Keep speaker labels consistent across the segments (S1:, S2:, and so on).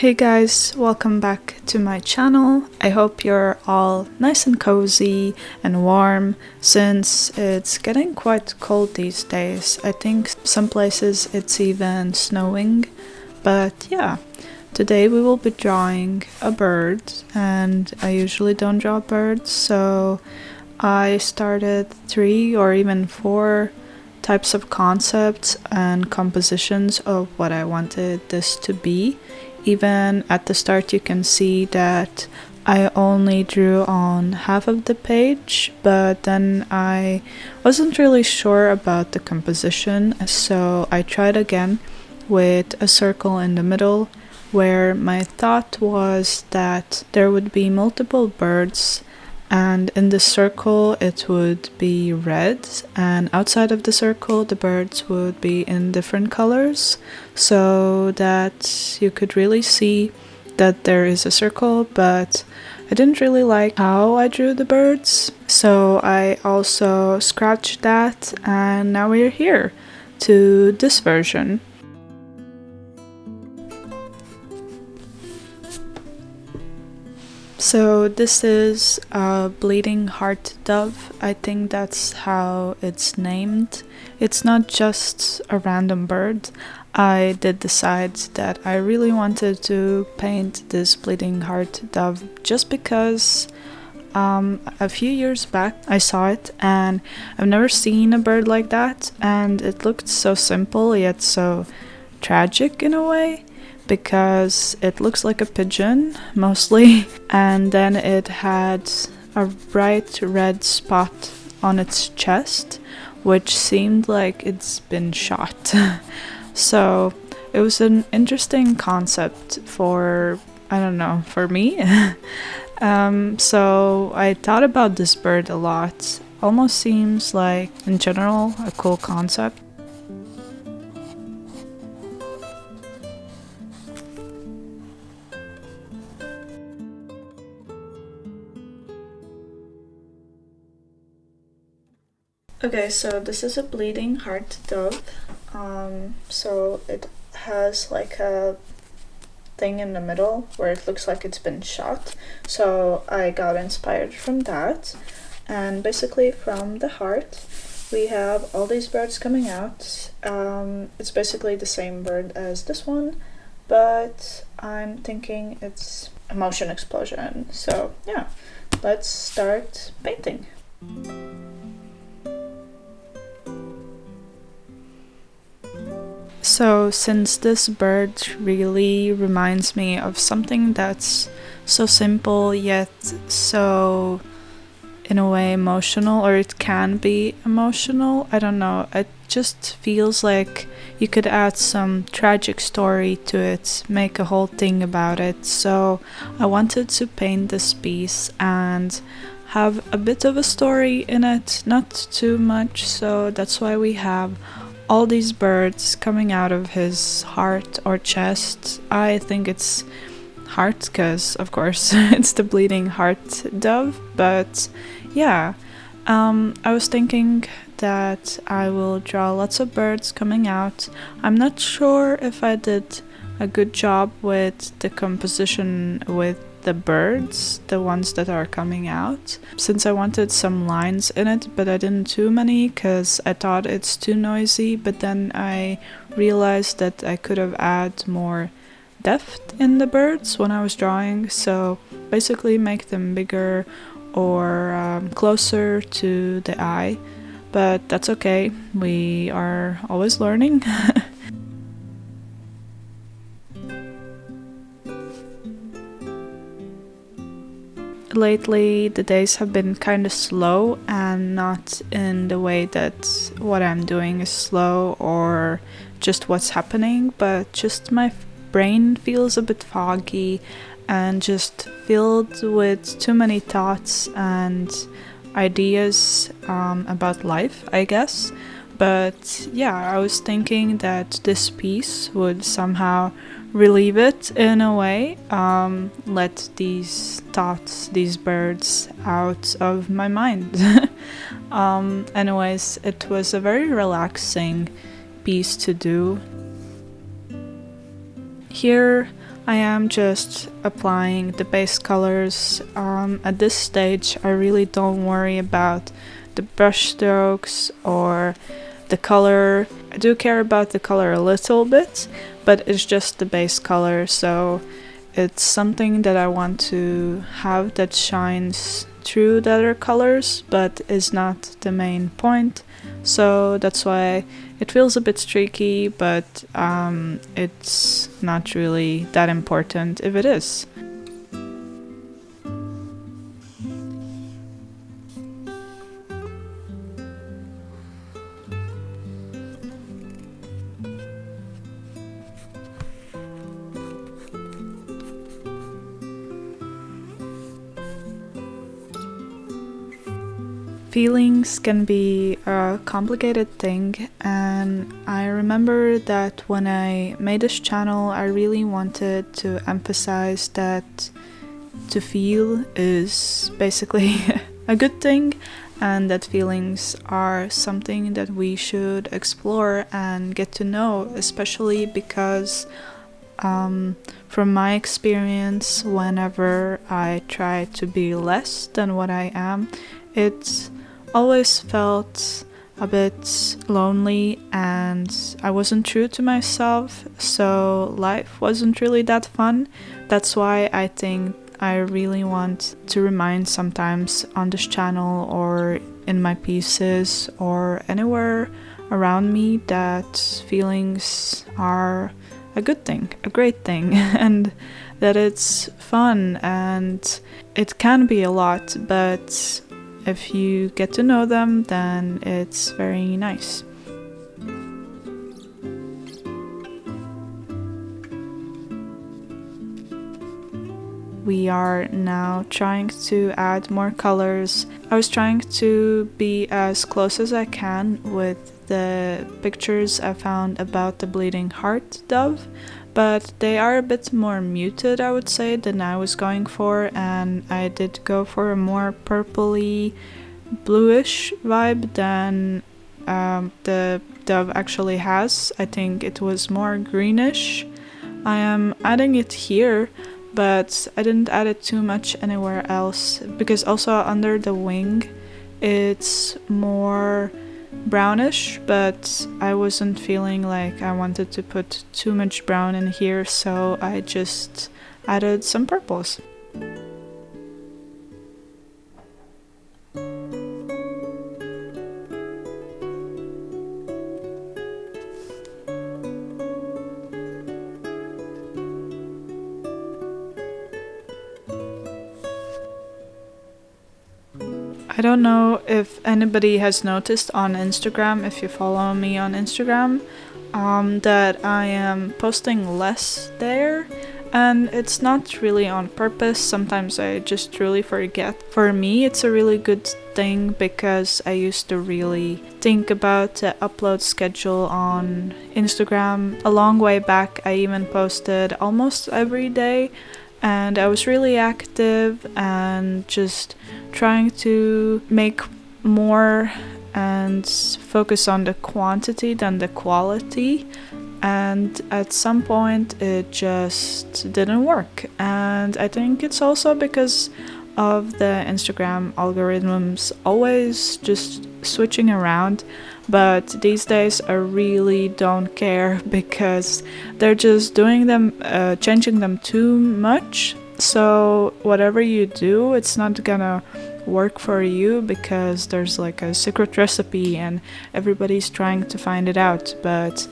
S1: Hey guys, welcome back to my channel. I hope you're all nice and cozy and warm since it's getting quite cold these days. I think some places it's even snowing, but yeah. Today we will be drawing a bird, and I usually don't draw birds, so I started 3 or even 4 types of concepts and compositions of what I wanted this to be. Even at the start you can see that I only drew on half of the page, but then I wasn't really sure about the composition, so I tried again with a circle in the middle, where my thought was that there would be multiple birds, and in the circle it would be red, and outside of the circle the birds would be in different colors, so that you could really see that there is a circle. But I didn't really like how I drew the birds, so I also scratched that, and now we're here to this version. So this is a bleeding heart dove. I think that's how it's named. It's not just a random bird. I did decide that I really wanted to paint this bleeding heart dove just because a few years back I saw it and I've never seen a bird like that, and it looked so simple yet so tragic in a way, because it looks like a pigeon mostly, and then it had a bright red spot on its chest which seemed like it's been shot. So it was an interesting concept for, I don't know, for me. So I thought about this bird a lot. Almost seems like in general a cool concept. Okay, so this is a bleeding heart dove. So it has like a thing in the middle where it looks like it's been shot. So I got inspired from that. And basically from the heart, we have all these birds coming out. It's basically the same bird as this one, but I'm thinking it's a motion explosion. So yeah, let's start painting. So since this bird really reminds me of something that's so simple yet so in a way emotional, or it can be emotional, I don't know, it just feels like you could add some tragic story to it, make a whole thing about it. So I wanted to paint this piece and have a bit of a story in it, not too much, so that's why we have all these birds coming out of his heart or chest. I think it's heart because of course it's the bleeding heart dove, but yeah, I was thinking that I will draw lots of birds coming out. I'm not sure if I did a good job with the composition with the birds, the ones that are coming out, since I wanted some lines in it, but I didn't too many because I thought it's too noisy. But then I realized that I could have added more depth in the birds when I was drawing, so basically make them bigger or closer to the eye, but that's okay, we are always learning. Lately the days have been kind of slow, and not in the way that what I'm doing is slow or just what's happening, but just my brain feels a bit foggy and just filled with too many thoughts and ideas about life, I guess. But yeah, I was thinking that this piece would somehow relieve it in a way, let these thoughts, these birds out of my mind. Anyways, it was a very relaxing piece to do. Here I am just applying the base colors. At this stage, I really don't worry about the brush strokes or the color. I do care about the color a little bit, but it's just the base color, so it's something that I want to have that shines through the other colors, but is not the main point. So that's why it feels a bit tricky, but it's not really that important if it is. Feelings can be a complicated thing, and I remember that when I made this channel, I really wanted to emphasize that to feel is basically a good thing, and that feelings are something that we should explore and get to know, especially because from my experience, whenever I try to be less than what I am, it always felt a bit lonely and I wasn't true to myself, so life wasn't really that fun. That's why I think I really want to remind sometimes on this channel or in my pieces or anywhere around me that feelings are a good thing, a great thing, and that it's fun and it can be a lot, but if you get to know them, then it's very nice. We are now trying to add more colors. I was trying to be as close as I can with the pictures I found about the bleeding heart dove, but they are a bit more muted, I would say, than I was going for, and I did go for a more purpley, bluish vibe than the dove actually has. I think it was more greenish. I am adding it here, but I didn't add it too much anywhere else, because also under the wing it's more brownish, but I wasn't feeling like I wanted to put too much brown in here, so I just added some purples. I don't know if anybody has noticed on Instagram, if you follow me on Instagram, that I am posting less there, and it's not really on purpose. Sometimes I just truly forget. For me, it's a really good thing because I used to really think about the upload schedule on Instagram. A long way back, I even posted almost every day, and I was really active and just trying to make more and focus on the quantity than the quality, and at some point it just didn't work. And I think it's also because of the Instagram algorithms always just switching around, but these days I really don't care because they're just doing them, changing them too much. So whatever you do, it's not gonna work for you because there's like a secret recipe and everybody's trying to find it out, but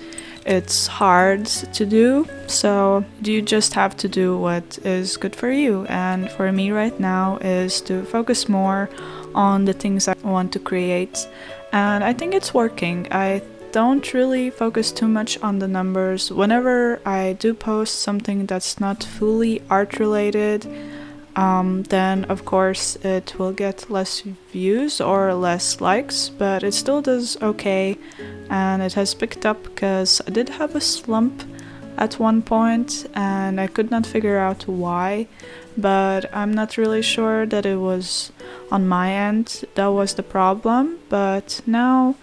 S1: it's hard to do, so you just have to do what is good for you. And for me right now is to focus more on the things I want to create, and I think it's working. I don't really focus too much on the numbers. Whenever I do post something that's not fully art related, then of course it will get less views or less likes, but it still does okay, and it has picked up because I did have a slump at one point and I could not figure out why, but I'm not really sure that it was on my end that was the problem. But now,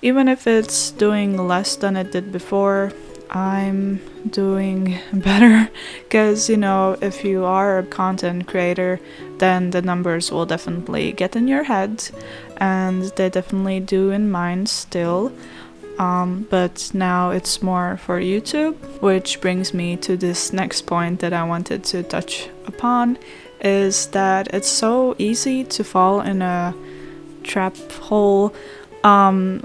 S1: even if it's doing less than it did before, I'm doing better, because, you know, if you are a content creator, then the numbers will definitely get in your head, and they definitely do in mine still. But now it's more for YouTube, which brings me to this next point that I wanted to touch upon, is that it's so easy to fall in a trap hole,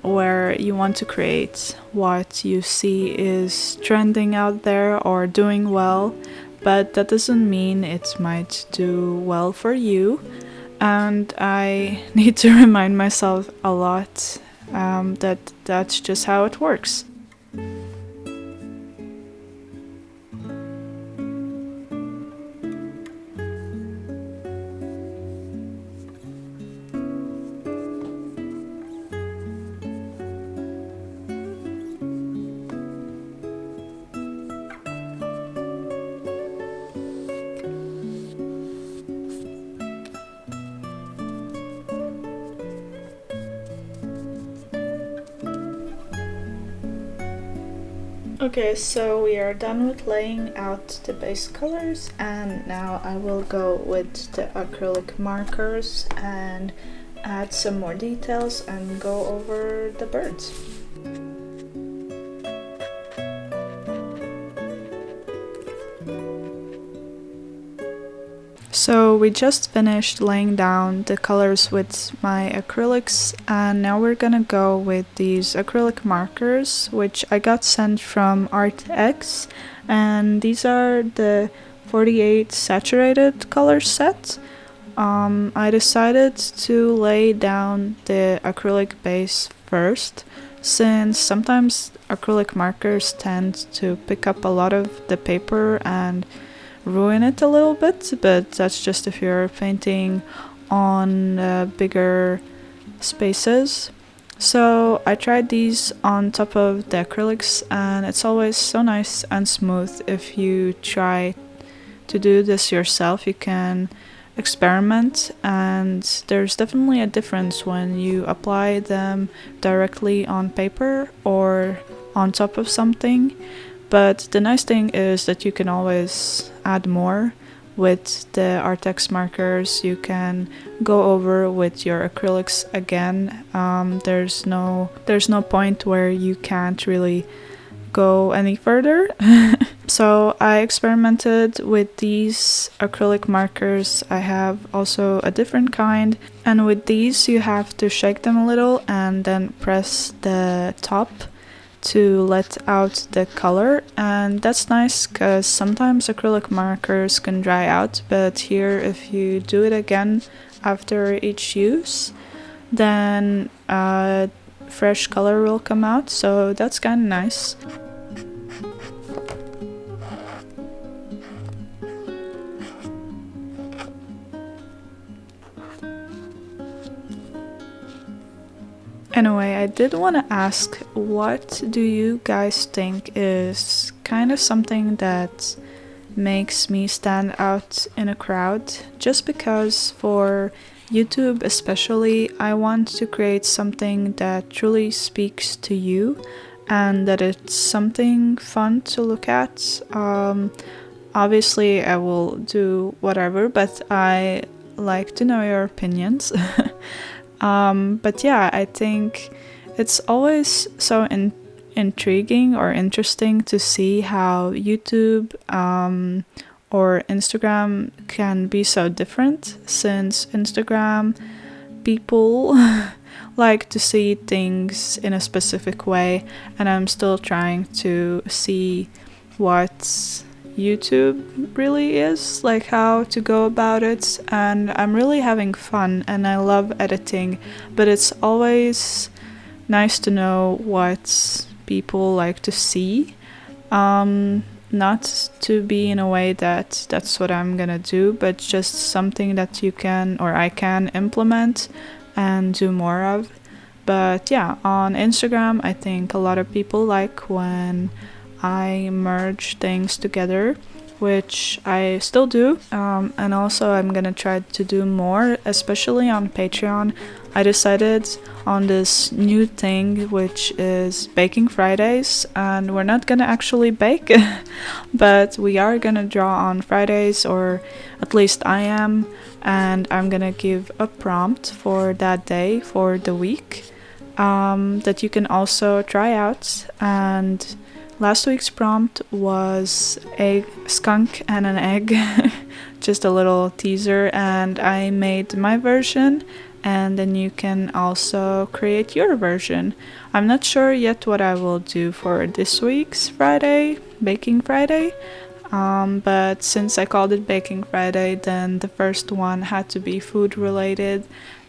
S1: where you want to create what you see is trending out there or doing well, but that doesn't mean it might do well for you. And I need to remind myself a lot, that that's just how it works. Okay, so we are done with laying out the base colors, and now I will go with the acrylic markers and add some more details and go over the birds. So we just finished laying down the colors with my acrylics, and now we're gonna go with these acrylic markers, which I got sent from Arrtx, and these are the 48 saturated color set. I decided to lay down the acrylic base first, since sometimes acrylic markers tend to pick up a lot of the paper and ruin it a little bit, but that's just if you're painting on bigger spaces. So I tried these on top of the acrylics, and it's always so nice and smooth. If you try to do this yourself, you can experiment, and there's definitely a difference when you apply them directly on paper or on top of something. But the nice thing is that you can always add more with the Arrtx markers. You can go over with your acrylics again. There's no point where you can't really go any further. So I experimented with these acrylic markers. I have also a different kind, and with these you have to shake them a little and then press the top to let out the color, and that's nice because sometimes acrylic markers can dry out, but here if you do it again after each use, then fresh color will come out, so that's kind of nice. Anyway, I did want to ask, what do you guys think is kind of something that makes me stand out in a crowd? Just because for YouTube especially, I want to create something that truly speaks to you and that it's something fun to look at. Obviously, I will do whatever, but I like to know your opinions. But yeah, I think it's always so intriguing or interesting to see how YouTube or Instagram can be so different, since Instagram people like to see things in a specific way, and I'm still trying to see what YouTube really is, like how to go about it, and I'm really having fun and I love editing, but it's always nice to know what people like to see, not to be in a way that that's what I'm gonna do, but just something that you can or I can implement and do more of. But yeah, on Instagram I think a lot of people like when I merge things together, which I still do, and also I'm gonna try to do more, especially on Patreon. I decided on this new thing, which is baking Fridays, and we're not gonna actually bake, but we are gonna draw on Fridays, or at least I am, and I'm gonna give a prompt for that day, for the week, that you can also try out. And last week's prompt was a skunk and an egg, just a little teaser, and I made my version, and then you can also create your version. I'm not sure yet what I will do for this week's Friday, Baking Friday, but since I called it Baking Friday, then the first one had to be food related,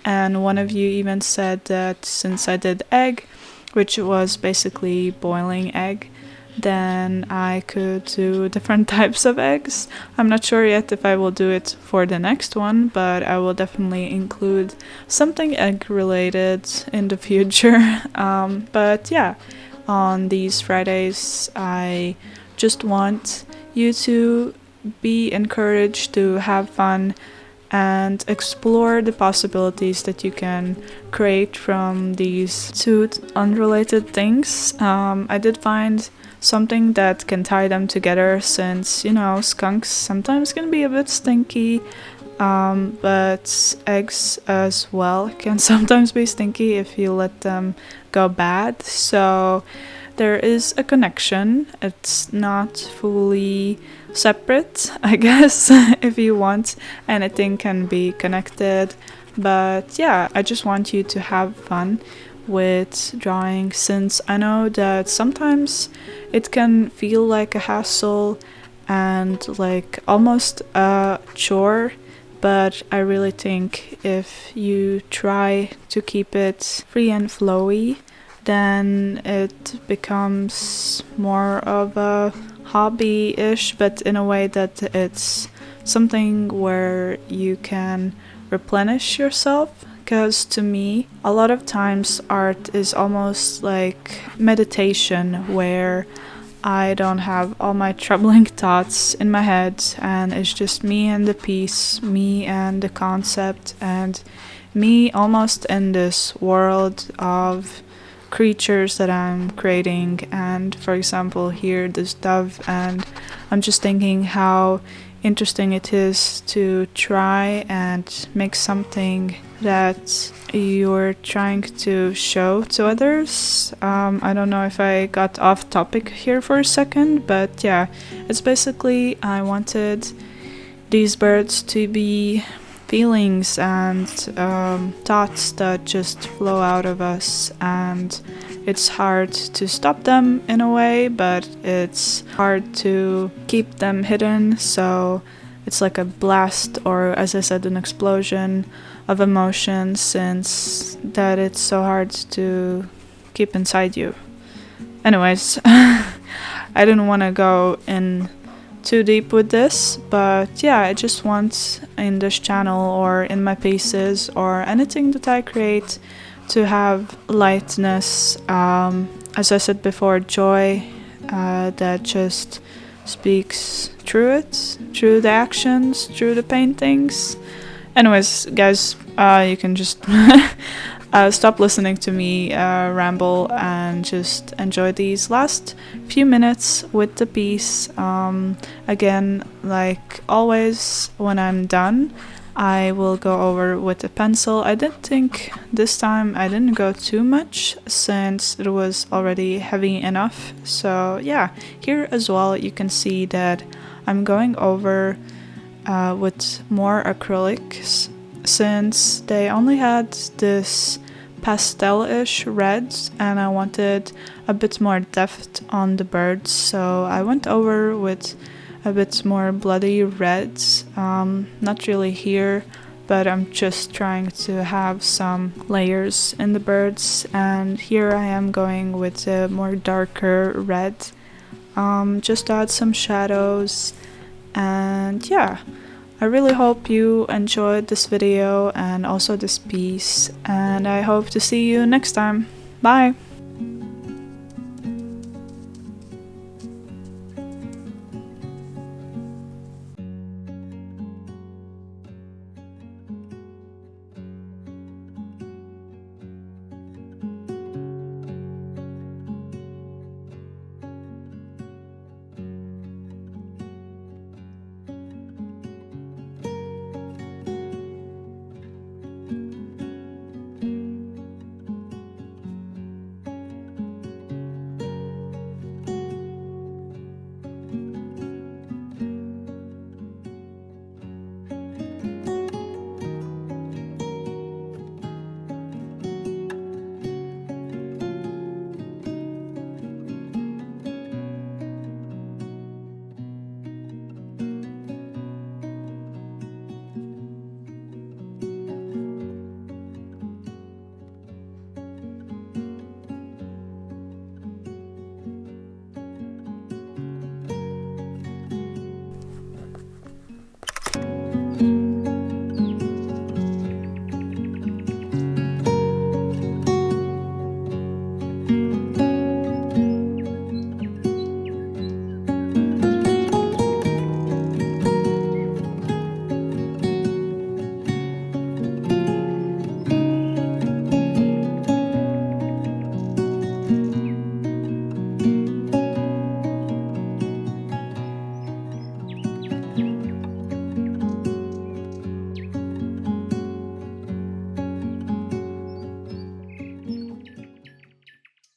S1: and one of you even said that since I did egg, which was basically boiling egg, then I could do different types of eggs. I'm not sure yet if I will do it for the next one, but I will definitely include something egg related in the future. But yeah, on these Fridays, I just want you to be encouraged to have fun and explore the possibilities that you can create from these two unrelated things. I did find something that can tie them together, since, you know, skunks sometimes can be a bit stinky, but eggs as well can sometimes be stinky if you let them go bad. So there is a connection. It's not fully separate, I guess. If you want, anything can be connected. But yeah, I just want you to have fun with drawing, since I know that sometimes it can feel like a hassle and like almost a chore, but I really think if you try to keep it free and flowy, then it becomes more of a hobby-ish, but in a way that it's something where you can replenish yourself. Because to me, a lot of times art is almost like meditation, where I don't have all my troubling thoughts in my head, and it's just me and the piece, me and the concept, and me almost in this world of creatures that I'm creating. And for example, here this dove, and I'm just thinking how interesting it is to try and make something that you're trying to show to others. I don't know if I got off topic here for a second, but yeah, it's basically I wanted these birds to be feelings and thoughts that just flow out of us, and it's hard to stop them in a way, but it's hard to keep them hidden. So it's like a blast, or as I said, an explosion of emotion, since that it's so hard to keep inside you. Anyways, I didn't want to go in too deep with this, but yeah, I just want in this channel or in my pieces or anything that I create to have lightness, as I said before, joy, that just speaks through it, through the actions, through the paintings. Anyways, guys, you can just stop listening to me ramble and just enjoy these last few minutes with the piece. Again, like always, when I'm done, I will go over with a pencil. I did think this time I didn't go too much, since it was already heavy enough. So yeah, here as well you can see that I'm going over with more acrylics, since they only had this pastel-ish red, and I wanted a bit more depth on the birds, so I went over with a bit more bloody reds. Not really here, but I'm just trying to have some layers in the birds, and here I am going with a more darker red, just to add some shadows. And yeah, I really hope you enjoyed this video and also this piece, and I hope to see you next time. Bye!